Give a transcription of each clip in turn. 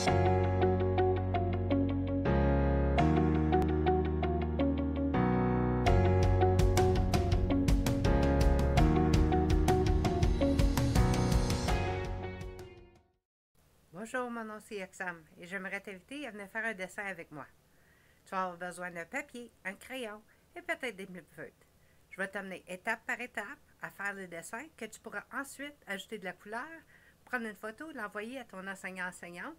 Bonjour, mon nom c'est Oxam et j'aimerais t'inviter à venir faire un dessin avec moi. Tu vas avoir besoin d'un papier, un crayon et peut-être des feutres. Je vais t'amener étape par étape à faire le dessin que tu pourras ensuite ajouter de la couleur, prendre une photo, l'envoyer à ton enseignant-enseignante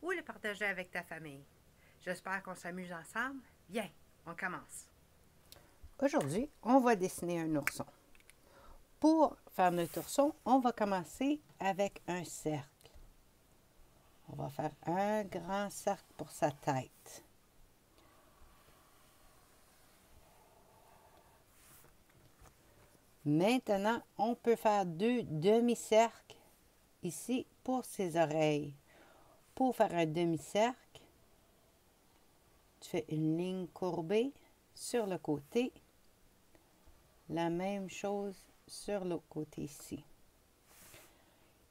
ou le partager avec ta famille. J'espère qu'on s'amuse ensemble. Bien, on commence. Aujourd'hui, on va dessiner un ourson. Pour faire notre ourson, on va commencer avec un cercle. On va faire un grand cercle pour sa tête. Maintenant, on peut faire 2 demi-cercles ici pour ses oreilles. Pour faire un demi-cercle, tu fais une ligne courbée sur le côté. La même chose sur l'autre côté ici.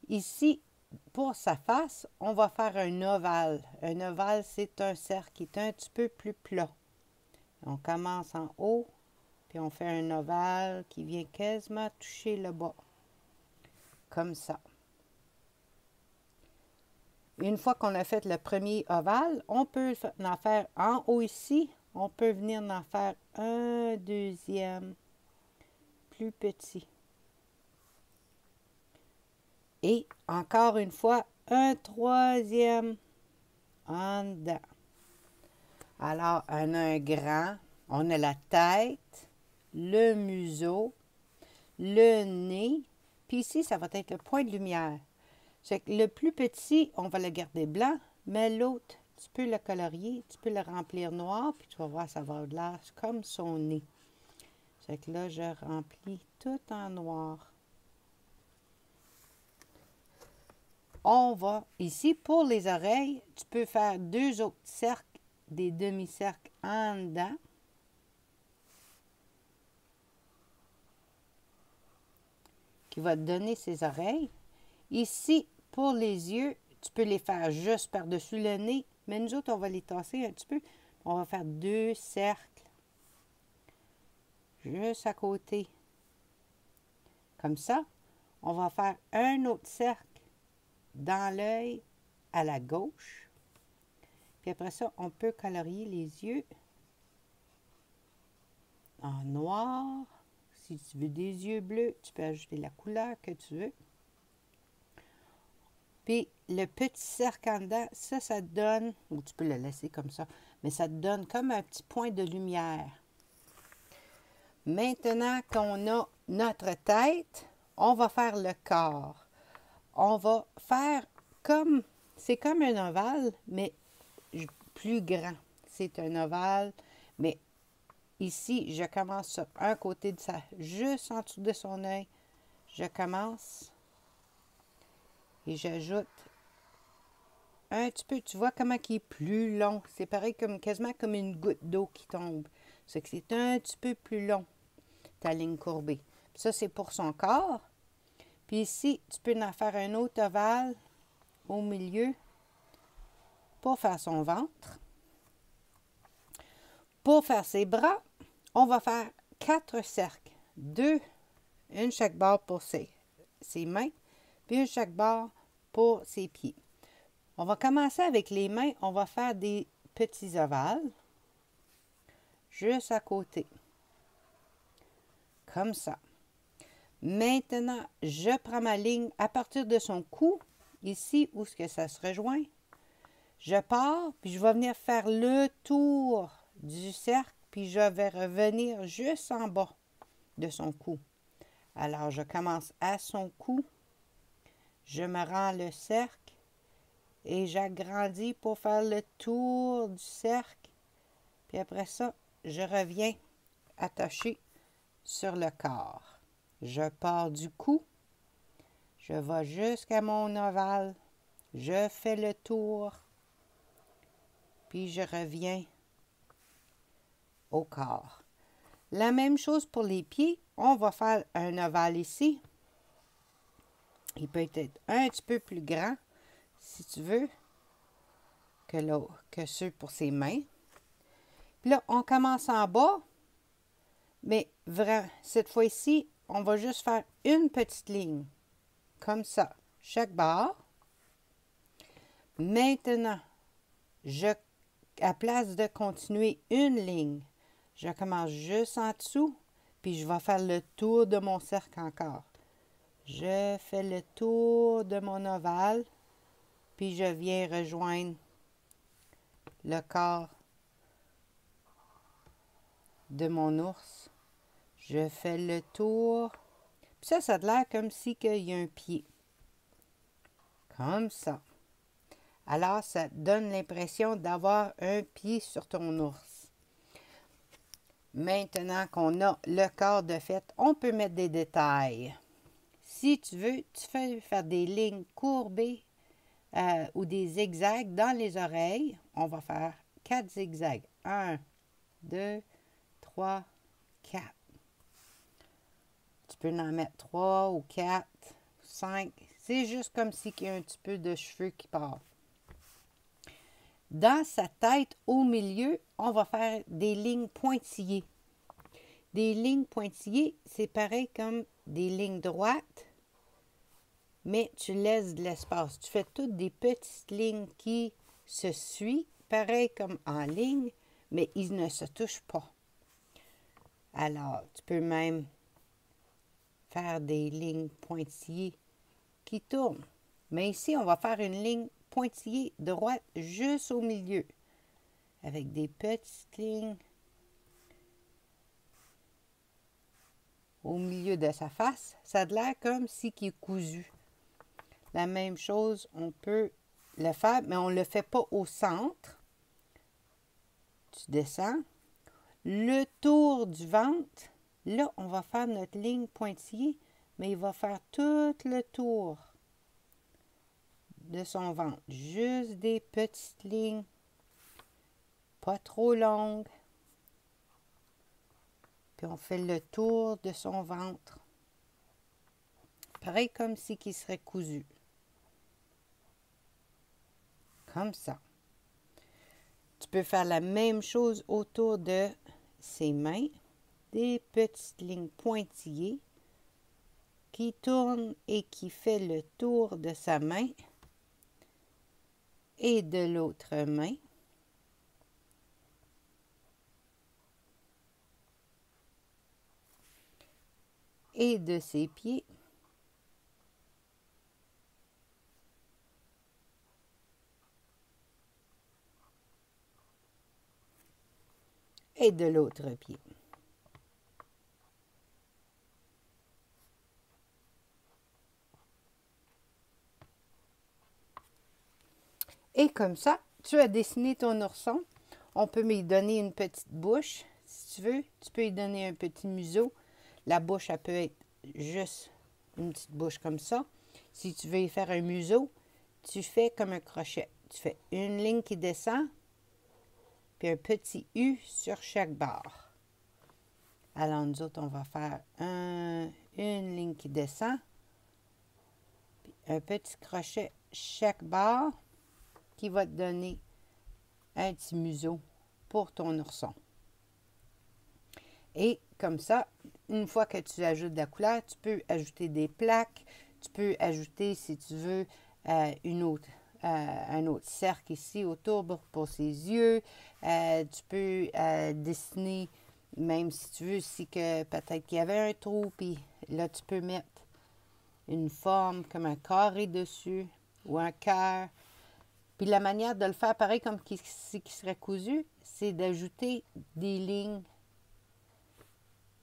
Ici, pour sa face, on va faire un ovale. Un ovale, c'est un cercle qui est un petit peu plus plat. On commence en haut, puis on fait un ovale qui vient quasiment toucher le bas. Comme ça. Une fois qu'on a fait le premier ovale, on peut en faire en haut ici. On peut venir en faire un deuxième, plus petit. Et encore une fois, un troisième en dedans. Alors, on a un grand, on a la tête, le museau, le nez, puis ici, ça va être le point de lumière. C'est que le plus petit, on va le garder blanc, mais l'autre, tu peux le colorier, tu peux le remplir noir, puis tu vas voir, ça va avoir l'air comme son nez. C'est que là, je remplis tout en noir. On va, ici, pour les oreilles, tu peux faire 2 autres cercles, des demi-cercles en dedans. Qui va te donner ses oreilles. Ici, pour les yeux, tu peux les faire juste par-dessus le nez, mais nous autres, on va les tasser un petit peu. On va faire 2 cercles, juste à côté. Comme ça, on va faire un autre cercle dans l'œil à la gauche. Puis après ça, on peut colorier les yeux en noir. Si tu veux des yeux bleus, tu peux ajouter la couleur que tu veux. Puis le petit cercle en dedans, ça te donne, ou tu peux le laisser comme ça, mais ça te donne comme un petit point de lumière. Maintenant qu'on a notre tête, on va faire le corps. On va faire comme, c'est comme un ovale, mais plus grand. C'est un ovale, mais ici, je commence sur un côté de ça, juste en dessous de son œil. Je commence et j'ajoute un petit peu. Tu vois comment il est plus long. C'est pareil comme quasiment comme une goutte d'eau qui tombe. C'est que c'est un petit peu plus long, ta ligne courbée. Puis ça, c'est pour son corps. Puis ici, tu peux en faire un autre ovale au milieu pour faire son ventre. Pour faire ses bras, on va faire 4 cercles. 2, une chaque bord pour ses mains, puis une chaque bord pour ses pieds. On va commencer avec les mains. On va faire des petits ovales, juste à côté. Comme ça. Maintenant, je prends ma ligne à partir de son cou, ici où est-ce que ça se rejoint. Je pars, puis je vais venir faire le tour du cercle, puis je vais revenir juste en bas de son cou. Alors, je commence à son cou, je me rends le cercle et j'agrandis pour faire le tour du cercle. Puis après ça, je reviens attacher sur le corps. Je pars du cou, je vais jusqu'à mon ovale, je fais le tour, puis je reviens au corps. La même chose pour les pieds, on va faire un ovale ici. Il peut être un petit peu plus grand, si tu veux. que ceux pour ses mains. Puis là, on commence en bas, mais vraiment, cette fois-ci, on va juste faire une petite ligne, comme ça, chaque barre. Maintenant, à place de continuer une ligne, je commence juste en dessous, puis je vais faire le tour de mon cercle encore. Je fais le tour de mon ovale, puis je viens rejoindre le corps de mon ours. Je fais le tour. Puis ça a l'air comme si il y a un pied. Comme ça. Alors, ça donne l'impression d'avoir un pied sur ton ours. Maintenant qu'on a le corps de fait, on peut mettre des détails. Si tu veux, tu fais faire des lignes courbées ou des zigzags dans les oreilles. On va faire 4 zigzags. 1, 2, 3, 4. Tu peux en mettre 3 ou 4, 5. C'est juste comme si il y a un petit peu de cheveux qui part. Dans sa tête, au milieu, on va faire des lignes pointillées. Des lignes pointillées, c'est pareil comme des lignes droites, mais tu laisses de l'espace. Tu fais toutes des petites lignes qui se suivent, pareil comme en ligne, mais ils ne se touchent pas. Alors, tu peux même faire des lignes pointillées qui tournent. Mais ici, on va faire une ligne pointillée droite juste au milieu, avec des petites lignes au milieu de sa face. Ça a l'air comme si il est cousu. La même chose, on peut le faire, mais on ne le fait pas au centre. Tu descends. Le tour du ventre, là, on va faire notre ligne pointillée, mais il va faire tout le tour de son ventre. Juste des petites lignes, pas trop longues. Puis on fait le tour de son ventre. Pareil comme si il serait cousu. Comme ça. Tu peux faire la même chose autour de ses mains. Des petites lignes pointillées qui tournent et qui fait le tour de sa main et de l'autre main. Et de ses pieds. Et de l'autre pied. Et comme ça, tu as dessiné ton ourson. On peut lui donner une petite bouche, si tu veux. Tu peux lui donner un petit museau. La bouche, elle peut être juste une petite bouche comme ça. Si tu veux y faire un museau, tu fais comme un crochet. Tu fais une ligne qui descend, puis un petit U sur chaque barre. Alors, nous autres, on va faire une ligne qui descend, puis un petit crochet chaque barre qui va te donner un petit museau pour ton ourson. Et comme ça, une fois que tu ajoutes de la couleur, tu peux ajouter des plaques, tu peux ajouter, si tu veux, un autre cercle ici autour pour ses yeux. Tu peux dessiner, même si tu veux, si que peut-être qu'il y avait un trou, puis là, tu peux mettre une forme comme un carré dessus ou un cœur. Puis la manière de le faire, pareil comme qui serait cousu, c'est d'ajouter des lignes,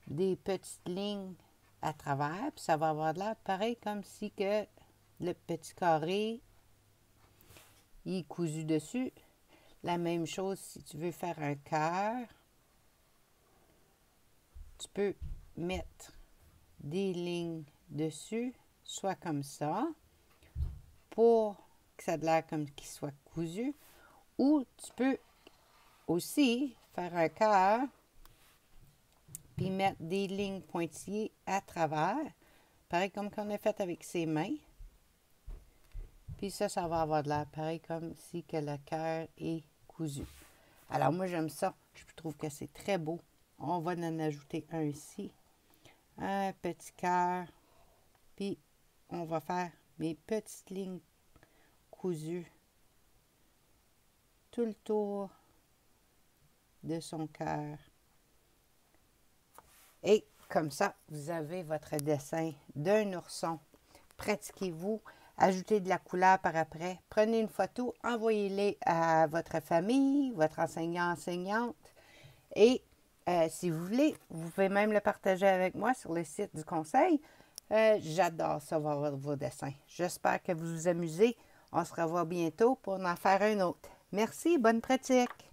des petites lignes à travers, puis ça va avoir de l'air pareil comme si que le petit carré il est cousu dessus. La même chose si tu veux faire un cœur, tu peux mettre des lignes dessus, soit comme ça, pour que ça ait l'air comme qu'il soit cousu, ou tu peux aussi faire un cœur puis mettre des lignes pointillées à travers, pareil comme qu'on a fait avec ses mains. Puis ça va avoir de l'air pareil comme si que le cœur est cousu. Alors moi, j'aime ça. Je trouve que c'est très beau. On va en ajouter un ici. Un petit cœur. Puis on va faire mes petites lignes cousues tout le tour de son cœur. Et comme ça, vous avez votre dessin d'un ourson. Pratiquez-vous. Ajoutez de la couleur par après. Prenez une photo, envoyez-les à votre famille, votre enseignante. Et si vous voulez, vous pouvez même le partager avec moi sur le site du conseil. J'adore ça, voir vos dessins. J'espère que vous vous amusez. On se revoit bientôt pour en faire un autre. Merci, bonne pratique!